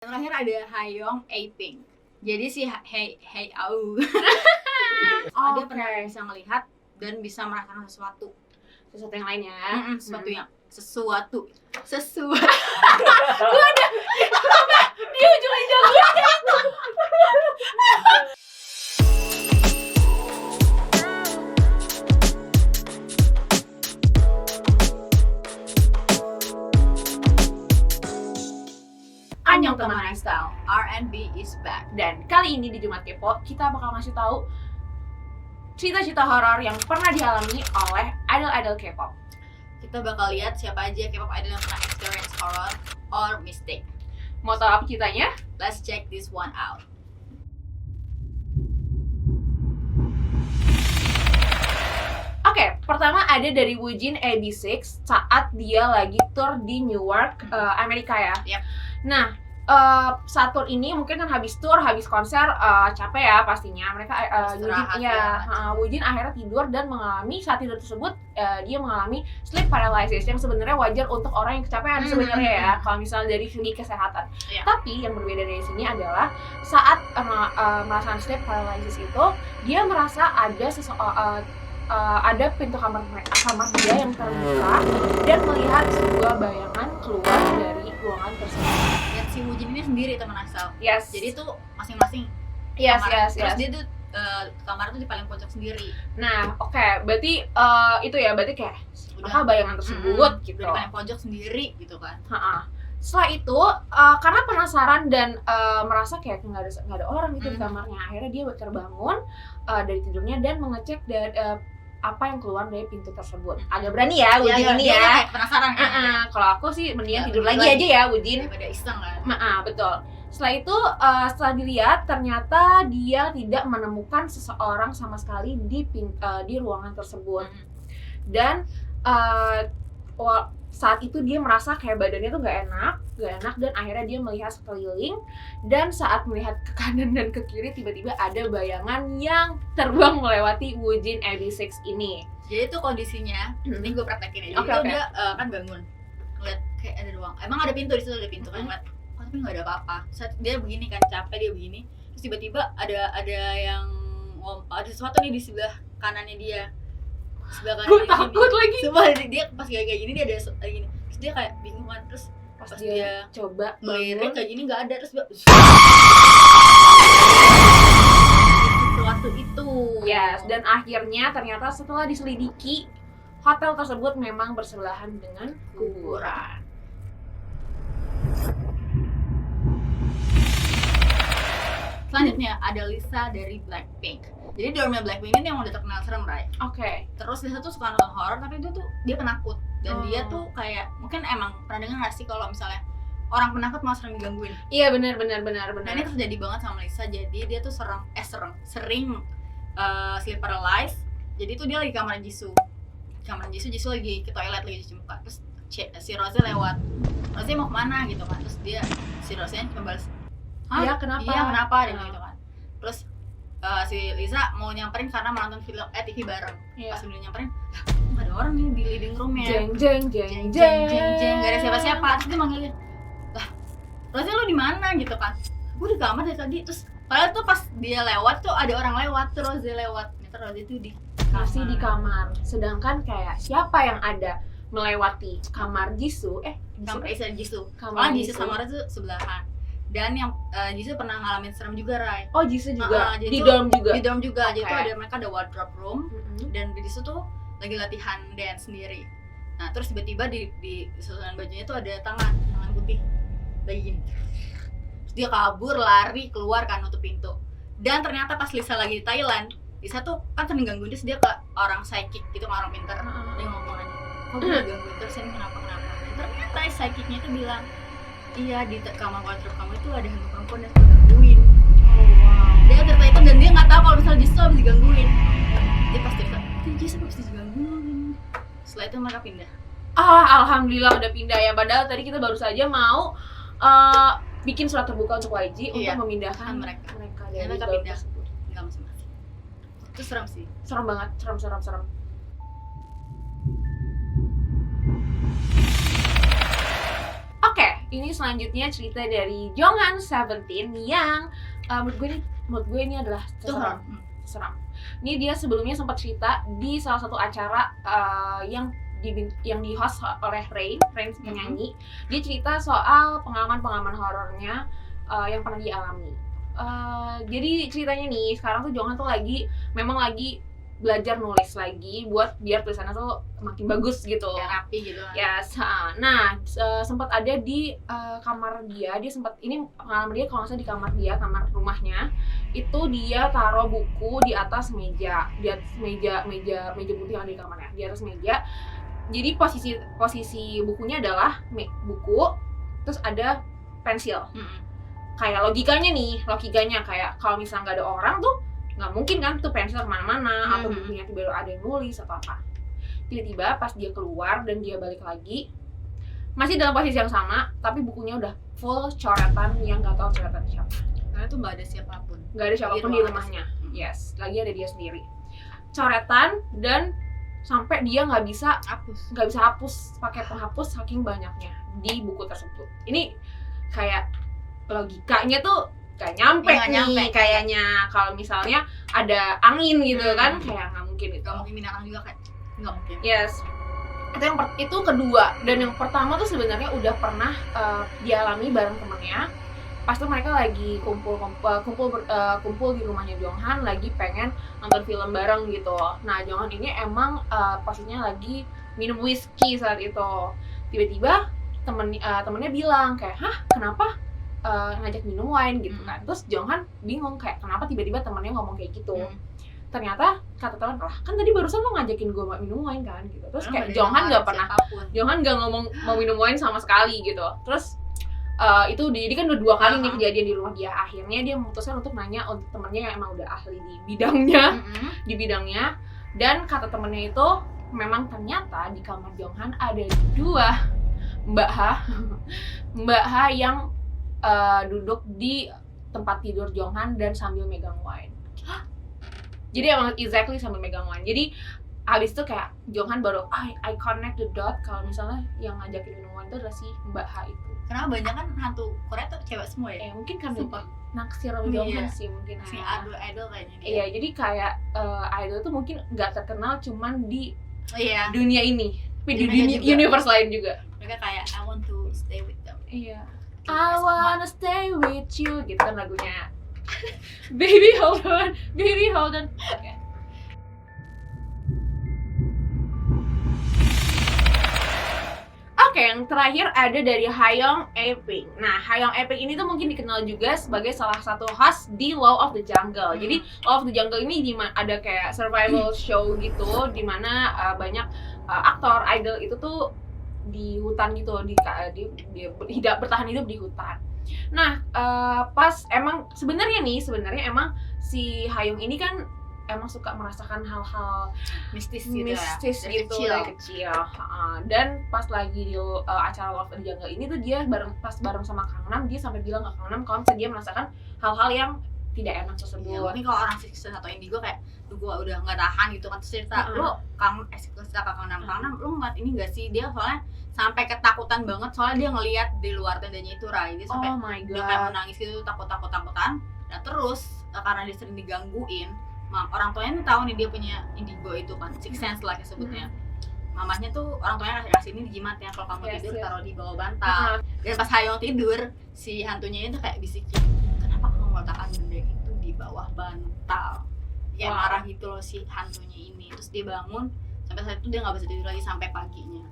Yang terakhir ada Hayoung Aping. Jadi si Au dia pernah bisa melihat dan bisa merasakan sesuatu yang lainnya. Sesuatu. Gue ada di ujung lidah gue ada itu. Annyeong teman lifestyle, R&B is back. Dan kali ini di Jumat Kepo kita bakal ngasih tahu cerita-cerita horor yang pernah dialami oleh idol-idol K-pop. Kita bakal lihat siapa aja K-pop idol yang pernah experience horror or mistake. Mau tahu apa ceritanya? Let's check this one out. Oke, pertama ada dari Woojin AB6 saat dia lagi tour di Newark, Amerika ya. Yep. Nah, saat tour ini mungkin kan habis tour, habis konser capek ya pastinya. Mereka Woojin akhirnya tidur dan mengalami saat tidur tersebut dia mengalami sleep paralysis yang sebenarnya wajar untuk orang yang kecapean sebenarnya ya kalau misalnya dari segi kesehatan. Yeah. Tapi yang berbeda dari sini adalah saat merasakan sleep paralysis itu dia merasa ada ada pintu kamar dia yang terbuka dan melihat sebuah bayangan keluar dari ruangan tersebut. Dan si Woojin ini sendiri teman asal. Yes. Jadi tuh masing-masing Yes. Terus dia tuh kamar tuh di paling pojok sendiri. Nah, oke, berarti itu ya, berarti kayak apa bayangan tersebut gitu. Di paling pojok sendiri gitu kan. Setelah itu karena penasaran dan merasa kayak nggak ada orang gitu di kamarnya, akhirnya dia terbangun dari tidurnya dan mengecek apa yang keluar dari pintu tersebut. Agak berani ya Woojin ini ya. Kayak penasaran kan. Kalau aku sih mendingan tidur lagi aja ya Woojin. Daripada iseng kan. Betul. Setelah itu setelah dilihat ternyata dia tidak menemukan seseorang sama sekali di ruangan tersebut. Dan saat itu dia merasa kayak badannya tuh gak enak dan akhirnya dia melihat sekeliling dan saat melihat ke kanan dan ke kiri tiba-tiba ada bayangan yang terbang melewati Woojin AB6 ini. Jadi itu kondisinya, ini gue praktekin ya. Jadi dia kan bangun ngeliat kayak ada ruang. Emang ada pintu di situ, ada pintu kan ngeliat, tapi nggak ada apa-apa. Saat dia begini kan capek dia begini, terus tiba-tiba ada yang ada sesuatu nih di sebelah kanannya dia. Gue takut lagi. Sumpah dia pas kayak gini dia ada gini. Terus dia kayak bingung kan, terus pas dia coba melirik kayak gini nggak ada, terus dia sesuatu itu. Yes, dan akhirnya ternyata setelah diselidiki hotel tersebut memang bersebelahan dengan kuburan. Selanjutnya ada Lisa dari Blackpink. Jadi dormnya Blackpink ini emang udah terkenal serem, Ray. Oke. Terus Lisa tuh suka nonton horor, tapi dia penakut. Dan dia tuh kayak, mungkin emang pernah dengar gak sih kalau misalnya orang penakut malah sering digangguin. Iya benar. Nah ini terjadi banget sama Lisa, jadi dia tuh sering sleep paralysis. Jadi tuh dia lagi kamar Jisoo Jisoo lagi ke toilet, lagi cuci muka. Terus si Rose lewat, Rose mau kemana gitu kan. Terus si Rose-nya cuma balas, Iya kenapa? Gitu kan. Terus si Lisa mau nyamperin karena mau nonton film TV bareng. Pas udah nyamperin, nggak ada orang nih di living roomnya. Jeng. Nggak ada siapa-siapa. Terus dia manggilin, lah, Rose lu di mana gitu kan? Gue di kamar dari tadi. Terus padahal tuh pas dia lewat tuh ada orang lewat, terus Rose lewat. Terus Rose tuh masih di kamar. Sedangkan kayak siapa yang ada melewati kamar Jisoo? Kamar Jisoo. Kamar Jisoo sama Rose tuh sebelahan. Dan yang Jisoo pernah ngalamin serem juga, Rai. Oh, Jisoo juga? Di dorm juga? Di dorm Okay. juga, jadi tuh mereka ada wardrobe room. Dan di Jisoo tuh lagi latihan dance sendiri. Nah, terus tiba-tiba di susunan bajunya tuh ada tangan putih lagi gini. Terus dia kabur, lari, keluar kan nutup pintu. Dan ternyata pas Lisa lagi di Thailand, Lisa tuh kan sering gangguin dia ke orang psychic gitu, ke orang pintar. Dia ngomong aja, kok gue gangguin terus ini kenapa. Dan ternyata psychicnya tuh bilang, iya di kamar wardrobe kamu itu ada hantu perempuan yang gangguin. Dia cerita itu dan dia nggak tahu kalau misalnya Jisoo habis digangguin. Dia pasti cerita, Jisoo habis digangguin. Setelah itu mereka pindah. Alhamdulillah udah pindah ya. Padahal tadi kita baru saja mau bikin surat terbuka untuk YG untuk memindahkan mereka dari mereka dorm pindah. tersebut. Enggak masing-masing. Itu serem sih. Serem banget, serem. Oke, Ini selanjutnya cerita dari Jonghan 17 yang menurut gue ini adalah seram. Ini dia sebelumnya sempat cerita di salah satu acara yang di host oleh Rain penyanyi. Dia cerita soal pengalaman horornya yang pernah dialami. Jadi ceritanya nih, sekarang tuh Jonghan tuh memang lagi belajar nulis lagi buat biar tulisannya tuh makin bagus gitu. Ya, rapi gitu. Yes. Nah, sempat ada di kamar dia sempat, ini pengalaman dia kalau nggak salah di kamar dia, kamar rumahnya. Itu dia taruh buku di atas meja putih yang ada di kamarnya, di atas meja. Jadi posisi bukunya adalah buku, terus ada pensil. Kayak logikanya kayak kalau misalnya nggak ada orang tuh nggak mungkin kan tuh pensil kemana-mana atau bukunya tiba-tiba ada yang nulis atau apa. Tiba-tiba pas dia keluar dan dia balik lagi masih dalam posisi yang sama, tapi bukunya udah full coretan yang nggak tahu coretan siapa. Karena tuh nggak ada siapapun di rumahnya. Yes, lagi ada dia sendiri. Coretan dan sampai dia nggak bisa hapus pakai penghapus saking banyaknya di buku tersebut. Ini kayak logikanya tuh gak nyampe kayaknya. Kalau misalnya ada angin gitu kan, kayak nggak mungkin itu. Gak mungkin binatang juga kan, nggak mungkin. Yes, itu kedua. Dan yang pertama tuh sebenarnya udah pernah dialami bareng temennya. Pas tuh mereka lagi kumpul di rumahnya Jonghan, lagi pengen nonton film bareng gitu. Nah, Jonghan ini emang posisinya lagi minum whisky saat itu. Tiba-tiba temennya bilang kayak, "Hah, kenapa ngajak minum wine?" gitu kan. Terus Jonghan bingung kayak kenapa tiba-tiba temennya ngomong kayak gitu. Ternyata kata teman, "Lah, kan tadi barusan lo ngajakin gue minum wine kan?" gitu. Terus kayak Jonghan nggak ngomong mau minum wine sama sekali gitu. Terus itu jadi kan udah 2 kali nih kejadian di rumah dia. Akhirnya dia memutuskan untuk nanya untuk temennya yang emang udah ahli di bidangnya. Dan kata temennya itu memang ternyata di kamar Jonghan ada 2 Mbak H yang duduk di tempat tidur Jonghan dan sambil megang wine. Jadi emang exactly sambil megang wine. Jadi habis itu kayak Jonghan baru I connect the dot kalau misalnya yang ngajakin minum wine itu adalah si Mbak H itu. Karena banyak kan hantu Korea tuh cewek semua ya. Mungkin karena naksir sama Jonghan sih mungkin. Si idol kayaknya dia. Iya, jadi kayak idol tuh mungkin nggak terkenal cuman di Iya. dunia ini, tapi di universe lain juga. Mereka kayak I want to stay with them. Iya. I wanna stay with you gitu kan lagunya. Baby hold on. Okay. Oke, yang terakhir ada dari Hayoung Ae-ping. Nah, Hayoung Ae-ping ini tuh mungkin dikenal juga sebagai salah satu host di Law of the Jungle. Jadi Law of the Jungle ini ada kayak survival show gitu, dimana banyak aktor idol itu tuh di hutan gitu, bertahan hidup di hutan. Nah, pas sebenarnya emang si Hayoung ini kan emang suka merasakan hal-hal mistis gitu dari kecil. Dan pas lagi di acara Love and Jungle ini tuh dia bareng sama Kang Nam, dia sampai bilang ke Kang Nam kalau dia merasakan hal-hal yang tidak enak tersebut. Ya, mungkin kalau orang Sixten atau Indigo kayak gue udah nggak tahan gitu kan, terus cerita lo Kang Nam lo ngeliat ini nggak sih, dia soalnya sampai ketakutan banget soalnya dia ngelihat di luar tendanya itu Rai, dia sampai dia kayak menangis gitu, takutan. Nah terus karena dia sering digangguin, orang tuanya tuh tahu nih dia punya indigo itu kan, sixth sense lah sebutnya. Mamahnya tuh orang tuanya kasih ini dijimatnya, kalau kamu tidur taruh di bawah bantal. Dan pas Hayoung tidur, si hantunya itu kayak bisikin, kenapa kamu meletakkan benda itu di bawah bantal? Ya marah gitu loh si hantunya ini. Terus dia bangun, sampai saat itu dia nggak bisa tidur lagi sampai paginya.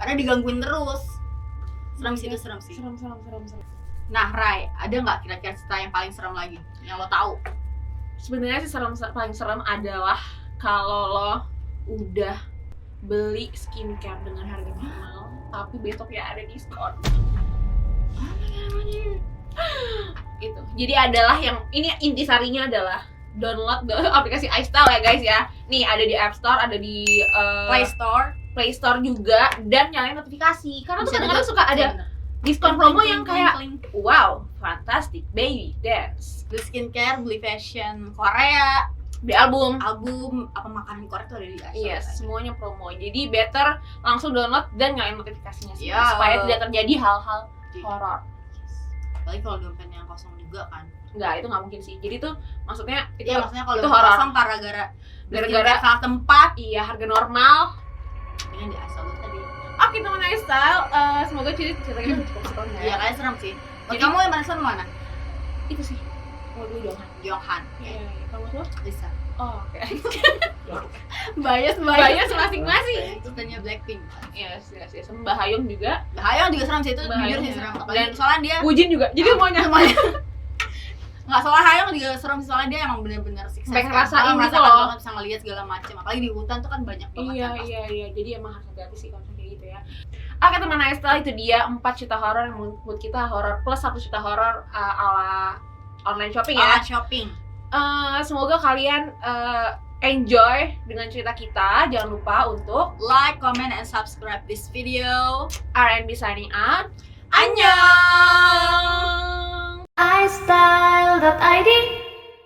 Karena digangguin terus. Serem sih. Nah Rai, ada nggak kira-kira cerita yang paling serem lagi yang lo tahu? Sebenarnya sih paling serem adalah kalau lo udah beli skincare dengan harga mahal tapi besoknya ada diskon. Gitu. Jadi adalah yang ini intisarinya adalah download aplikasi iStyle ya guys ya. Nih ada di App Store, ada di Play Store juga, dan nyalain notifikasi karena tuh kadang-kadang suka ada diskon promo yang kayak wow, fantastic baby dance. Beli skincare, beli fashion Korea, Beli album, apa makanan Korea tuh ada di iShop. yes, semuanya promo. Jadi better langsung download dan nyalain notifikasinya sih, Ya. supaya tidak terjadi hal-hal horor. Apalagi kalau dompetnya kosong juga kan. Enggak, itu nggak mungkin sih. Jadi tuh maksudnya itu Iya, maksudnya kalau itu dompet horor. kosong gara-gara Gara-gara- salah tempat. iya, harga normal. Dengan di iShop tadi. Oke teman lifestyle, semoga cerita kita cukup seru ya. Iya, kayaknya serem sih. Jadi Jadi- kamu yang mana serem mana? Itu sih. Mau dulu dong. Jonghan. Iya, kamu tuh? Lisa. Oh, oke. Bias Bias masing-masing. Terus tanya Blackpink. Yes. Mbak Hayung juga. Bahaya juga serem sih itu, Mbak jujur Hayung sih ya. serem. Dan- Apalagi soalnya dia Wujin juga. Jadi semuanya. nggak soalnya Hayong juga serem sih, soalnya dia emang bener-bener sukses Pengen kan. ngerasain Dia gitu merasakan loh. banget, bisa ngeliat segala macam. Apalagi di hutan tuh kan banyak banget Iya. kan pasti. Jadi emang harus hati-hati sih kalau kayak gitu ya. Oke teman lifestyle, itu dia 4 cerita horor yang menurut kita horor plus 1 cerita horor ala online shopping ya. Shopping. Semoga kalian enjoy dengan cerita kita. Jangan lupa untuk Like, comment, and subscribe this video. RNB signing out. Annyeong! iStyle.id